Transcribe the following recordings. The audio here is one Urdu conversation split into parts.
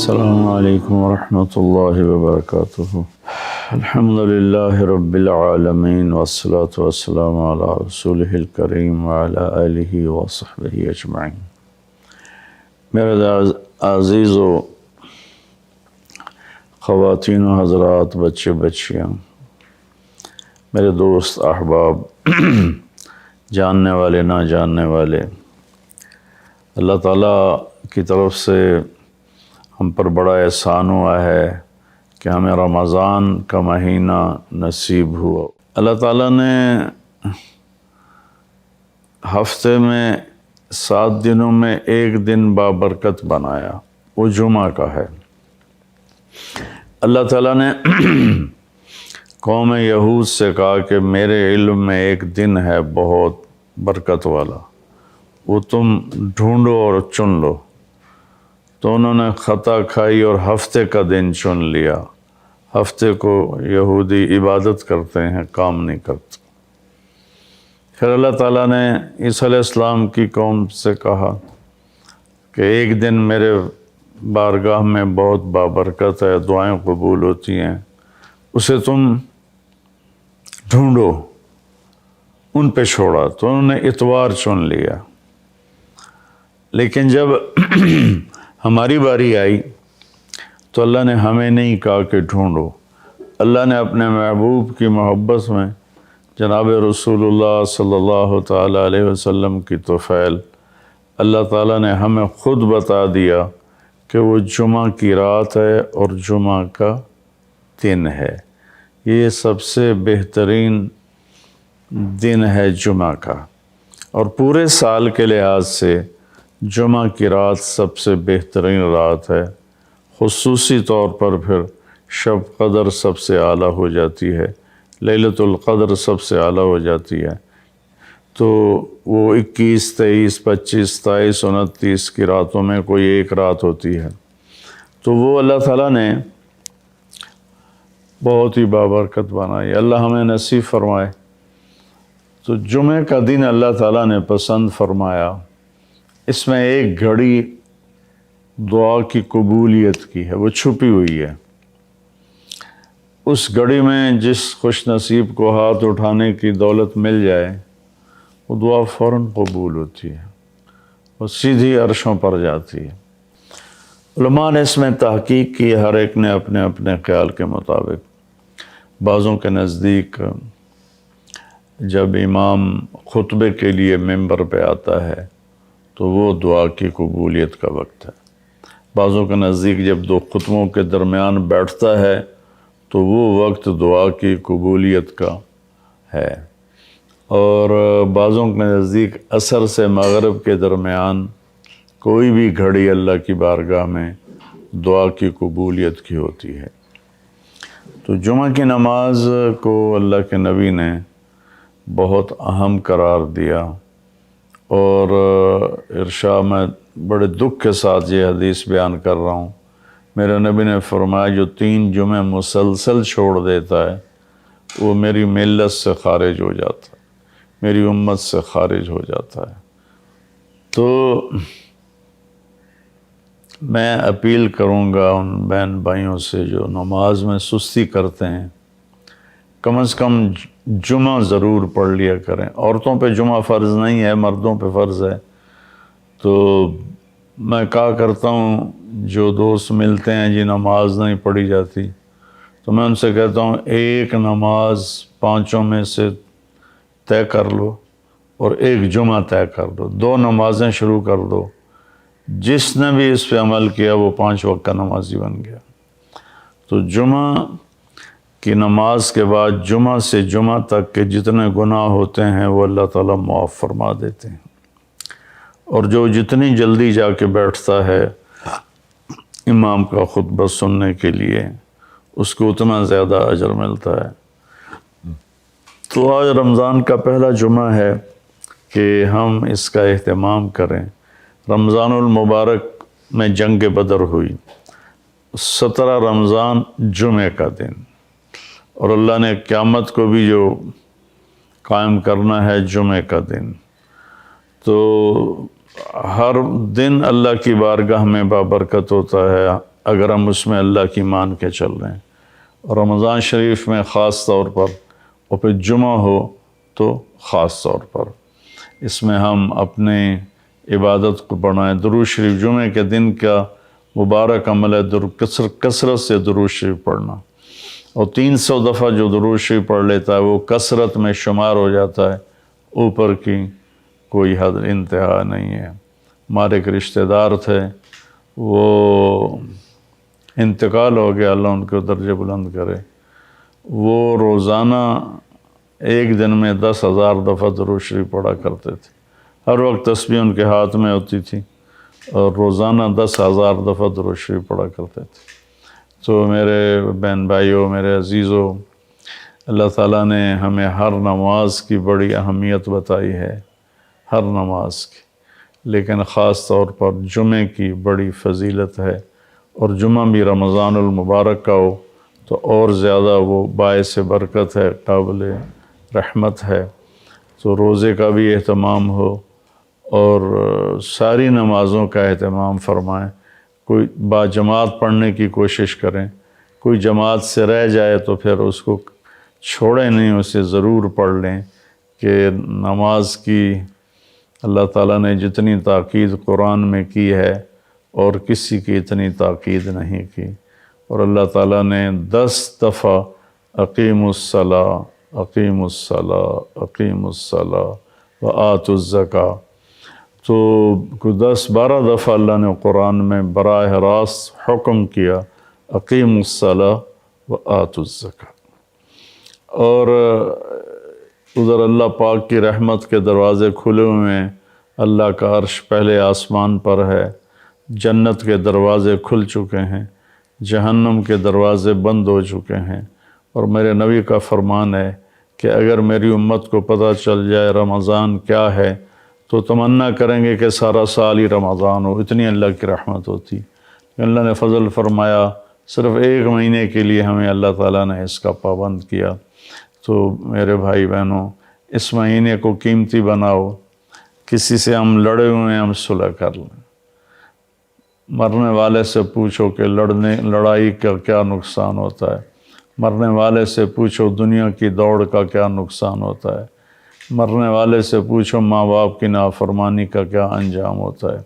السلام علیکم ورحمۃ اللہ وبرکاتہ۔ الحمد للہ رب العالمین والصلاة والسلام علی رسولہ الکریم وعلی آلہ وصحبہ اجمعین۔ میرے عزیز و خواتین و حضرات، بچے بچیاں، میرے دوست احباب، جاننے والے نہ جاننے والے، اللہ تعالیٰ کی طرف سے ہم پر بڑا احسان ہوا ہے کہ ہمیں رمضان کا مہینہ نصیب ہوا۔ اللہ تعالیٰ نے ہفتے میں 7 دنوں میں ایک دن بابرکت بنایا، وہ جمعہ کا ہے۔ اللہ تعالیٰ نے قوم یہود سے کہا کہ میرے علم میں ایک دن ہے بہت برکت والا، وہ تم ڈھونڈو اور چن لو۔ تو انہوں نے خطا کھائی اور ہفتے کا دن چن لیا۔ ہفتے کو یہودی عبادت کرتے ہیں، کام نہیں کرتے۔ پھر اللہ تعالیٰ نے عیسیٰ علیہ السلام کی قوم سے کہا کہ ایک دن میرے بارگاہ میں بہت بابرکت ہے، دعائیں قبول ہوتی ہیں، اسے تم ڈھونڈو۔ ان پہ چھوڑا تو انہوں نے اتوار چن لیا۔ لیکن جب ہماری باری آئی تو اللہ نے ہمیں نہیں کہا کہ ڈھونڈو۔ اللہ نے اپنے محبوب کی محبت میں جناب رسول اللہ صلی اللہ تعالیٰ علیہ وسلم کی طفیل اللہ تعالیٰ نے ہمیں خود بتا دیا کہ وہ جمعہ کی رات ہے اور جمعہ کا دن ہے۔ یہ سب سے بہترین دن ہے جمعہ کا، اور پورے سال کے لحاظ سے جمعہ کی رات سب سے بہترین رات ہے۔ خصوصی طور پر پھر شب قدر سب سے اعلیٰ ہو جاتی ہے، لیلۃ القدر سب سے اعلیٰ ہو جاتی ہے۔ تو وہ 21، 23، 25، 27، 29 کی راتوں میں کوئی ایک رات ہوتی ہے، تو وہ اللہ تعالیٰ نے بہت ہی بابرکت بنائی۔ اللہ ہمیں نصیب فرمائے۔ تو جمعہ کا دن اللہ تعالیٰ نے پسند فرمایا۔ اس میں ایک گھڑی دعا کی قبولیت کی ہے، وہ چھپی ہوئی ہے۔ اس گھڑی میں جس خوش نصیب کو ہاتھ اٹھانے کی دولت مل جائے، وہ دعا فوراً قبول ہوتی ہے، وہ سیدھی عرشوں پر جاتی ہے۔ علماء نے اس میں تحقیق کی، ہر ایک نے اپنے اپنے خیال کے مطابق۔ بعضوں کے نزدیک جب امام خطبے کے لیے ممبر پہ آتا ہے تو وہ دعا کی قبولیت کا وقت ہے۔ بعضوں کے نزدیک جب 2 خطبوں کے درمیان بیٹھتا ہے تو وہ وقت دعا کی قبولیت کا ہے۔ اور بعضوں کے نزدیک عصر سے مغرب کے درمیان کوئی بھی گھڑی اللہ کی بارگاہ میں دعا کی قبولیت کی ہوتی ہے۔ تو جمعہ کی نماز کو اللہ کے نبی نے بہت اہم قرار دیا، اور ارشاد میں بڑے دکھ کے ساتھ یہ حدیث بیان کر رہا ہوں۔ میرے نبی نے فرمایا جو 3 جمعے مسلسل چھوڑ دیتا ہے وہ میری ملت سے خارج ہو جاتا ہے، میری امت سے خارج ہو جاتا ہے۔ تو میں اپیل کروں گا ان بہن بھائیوں سے جو نماز میں سستی کرتے ہیں، کم از کم جمعہ ضرور پڑھ لیا کریں۔ عورتوں پہ جمعہ فرض نہیں ہے، مردوں پہ فرض ہے۔ تو میں کہا کرتا ہوں، جو دوست ملتے ہیں جی نماز نہیں پڑھی جاتی، تو میں ان سے کہتا ہوں ایک نماز 5 میں سے طے کر لو اور ایک جمعہ طے کر دو، 2 نمازیں شروع کر دو۔ جس نے بھی اس پہ عمل کیا وہ 5 وقت کا نمازی بن گیا۔ تو جمعہ کی نماز کے بعد جمعہ سے جمعہ تک کے جتنے گناہ ہوتے ہیں وہ اللہ تعالیٰ معاف فرما دیتے ہیں، اور جو جتنی جلدی جا کے بیٹھتا ہے امام کا خطبہ سننے کے لیے، اس کو اتنا زیادہ اجر ملتا ہے۔ تو آج رمضان کا پہلا جمعہ ہے کہ ہم اس کا اہتمام کریں۔ رمضان المبارک میں جنگ بدر ہوئی، 17 رمضان جمعہ کا دن، اور اللہ نے قیامت کو بھی جو قائم کرنا ہے جمعہ کا دن۔ تو ہر دن اللہ کی بارگاہ میں بابرکت ہوتا ہے، اگر ہم اس میں اللہ کی مان کے چل رہے ہیں. اور رمضان شریف میں خاص طور پر اور پھر جمعہ ہو تو خاص طور پر اس میں ہم اپنے عبادت کو بڑھائیں. درود شریف جمعے کے دن کا مبارک عمل ہے کثرت سے درود شریف پڑھنا، اور 300 دفعہ جو درود شریف پڑھ لیتا ہے وہ کثرت میں شمار ہو جاتا ہے، اوپر کی کوئی حد انتہا نہیں ہے. ہمارے ایک رشتہ دار تھے، وہ انتقال ہو گیا، اللہ ان کو درجے بلند کرے. وہ روزانہ ایک دن میں 10,000 دفعہ درود شریف پڑھا کرتے تھے. ہر وقت تسبیح ان کے ہاتھ میں ہوتی تھی اور روزانہ 10,000 دفعہ درود شریف پڑھا کرتے تھے. تو میرے بہن بھائیوں، میرے عزیزوں، اللہ تعالیٰ نے ہمیں ہر نماز کی بڑی اہمیت بتائی ہے، ہر نماز کی، لیکن خاص طور پر جمعے کی بڑی فضیلت ہے. اور جمعہ بھی رمضان المبارک کا ہو تو اور زیادہ وہ باعث برکت ہے، قابل رحمت ہے. تو روزے کا بھی اہتمام ہو اور ساری نمازوں کا اہتمام فرمائیں. کوئی باجماعت پڑھنے کی کوشش کریں، کوئی جماعت سے رہ جائے تو پھر اس کو چھوڑیں نہیں، اسے ضرور پڑھ لیں. کہ نماز کی اللہ تعالیٰ نے جتنی تاکید قرآن میں کی ہے اور کسی کی اتنی تاکید نہیں کی. اور اللہ تعالیٰ نے 10 دفعہ اقیموا الصلاۃ اقیموا الصلاۃ اقیموا الصلاۃ وآتوا الزکاۃ، تو 10-12 دفعہ اللہ نے قرآن میں براہ راست حکم کیا اقیموا الصلاۃ وآتوا الزکاۃ. اور ادھر اللہ پاک کی رحمت کے دروازے کھلے ہوئے ہیں. اللہ کا عرش پہلے آسمان پر ہے، جنت کے دروازے کھل چکے ہیں، جہنم کے دروازے بند ہو چکے ہیں. اور میرے نبی کا فرمان ہے کہ اگر میری امت کو پتہ چل جائے رمضان کیا ہے تو تمنا کریں گے کہ سارا سال ہی رمضان ہو، اتنی اللہ کی رحمت ہوتی. اللہ نے فضل فرمایا، صرف 1 مہینے کے لیے ہمیں اللہ تعالیٰ نے اس کا پابند کیا. تو میرے بھائی بہنوں، اس مہینے کو قیمتی بناؤ. کسی سے ہم لڑے ہوئے ہیں، ہم صلح کر لیں. مرنے والے سے پوچھو کہ لڑائی کا کیا نقصان ہوتا ہے. مرنے والے سے پوچھو دنیا کی دوڑ کا کیا نقصان ہوتا ہے. مرنے والے سے پوچھو ماں باپ کی نافرمانی کا کیا انجام ہوتا ہے.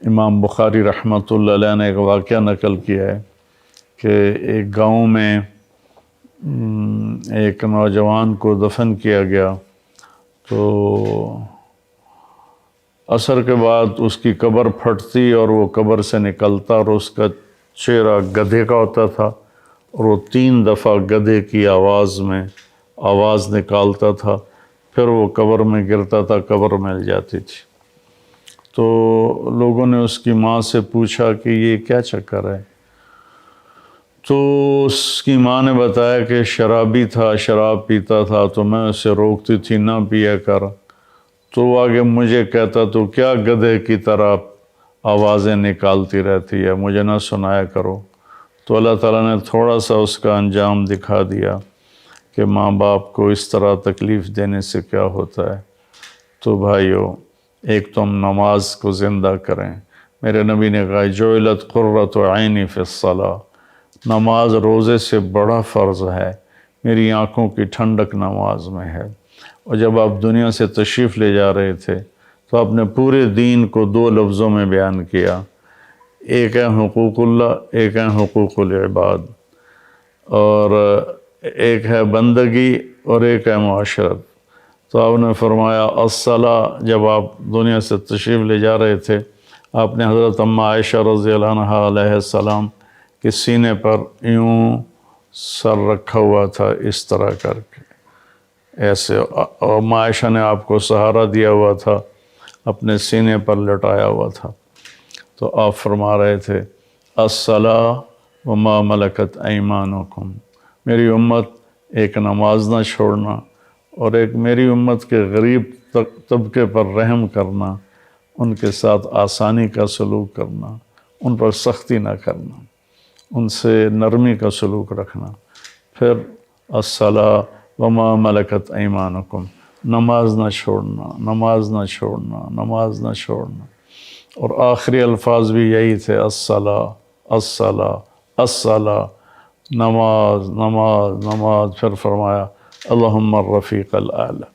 امام بخاری رحمۃ اللہ علیہ نے ایک واقعہ نقل کیا ہے کہ ایک گاؤں میں ایک نوجوان کو دفن کیا گیا. تو عصر کے بعد اس کی قبر پھٹتی اور وہ قبر سے نکلتا، اور اس کا چہرہ گدھے کا ہوتا تھا، اور وہ 3 دفعہ گدھے کی آواز میں آواز نکالتا تھا. پھر وہ قبر میں گرتا تھا، قبر مل جاتی تھی. تو لوگوں نے اس کی ماں سے پوچھا کہ یہ کیا چکر ہے. تو اس کی ماں نے بتایا کہ شرابی تھا، شراب پیتا تھا، تو میں اسے روکتی تھی نہ پیا کر. تو وہ آگے مجھے کہتا تو کیا گدھے کی طرح آوازیں نکالتی رہتی ہے، مجھے نہ سنایا کرو. تو اللہ تعالیٰ نے تھوڑا سا اس کا انجام دکھا دیا کہ ماں باپ کو اس طرح تکلیف دینے سے کیا ہوتا ہے. تو بھائیو، ایک تو ہم نماز کو زندہ کریں. میرے نبی نے کہا جعلت قرۃ عینی فی الصلاۃ، نماز روزے سے بڑا فرض ہے، میری آنکھوں کی ٹھنڈک نماز میں ہے. اور جب آپ دنیا سے تشریف لے جا رہے تھے تو آپ نے پورے دین کو 2 لفظوں میں بیان کیا. ایک ہے حقوق اللہ، ایک ہے حقوق العباد، اور ایک ہے بندگی اور ایک ہے معاشرت. تو آپ نے فرمایا الصلاۃ. جب آپ دنیا سے تشریف لے جا رہے تھے آپ نے حضرت اماں عائشہ رضی اللہ عنہا علیہ السلام کے سینے پر یوں سر رکھا ہوا تھا، اس طرح کر کے ایسے، اور اماں عائشہ نے آپ کو سہارا دیا ہوا تھا، اپنے سینے پر لٹایا ہوا تھا. تو آپ فرما رہے تھے الصلاۃ وما ملکت ایمانکم، میری امت ایک نماز نہ چھوڑنا، اور ایک میری امت کے غریب طبقے پر رحم کرنا، ان کے ساتھ آسانی کا سلوک کرنا، ان پر سختی نہ کرنا، ان سے نرمی کا سلوک رکھنا. پھر الصلاۃ وما ملکت ایمانکم، نماز نہ چھوڑنا، نماز نہ چھوڑنا، نماز نہ چھوڑنا. اور آخری الفاظ بھی یہی تھے الصلاۃ الصلاۃ الصلاۃ، نماز نماز نماز، پھر فرمایا اللہم الرفیق الاعلی۔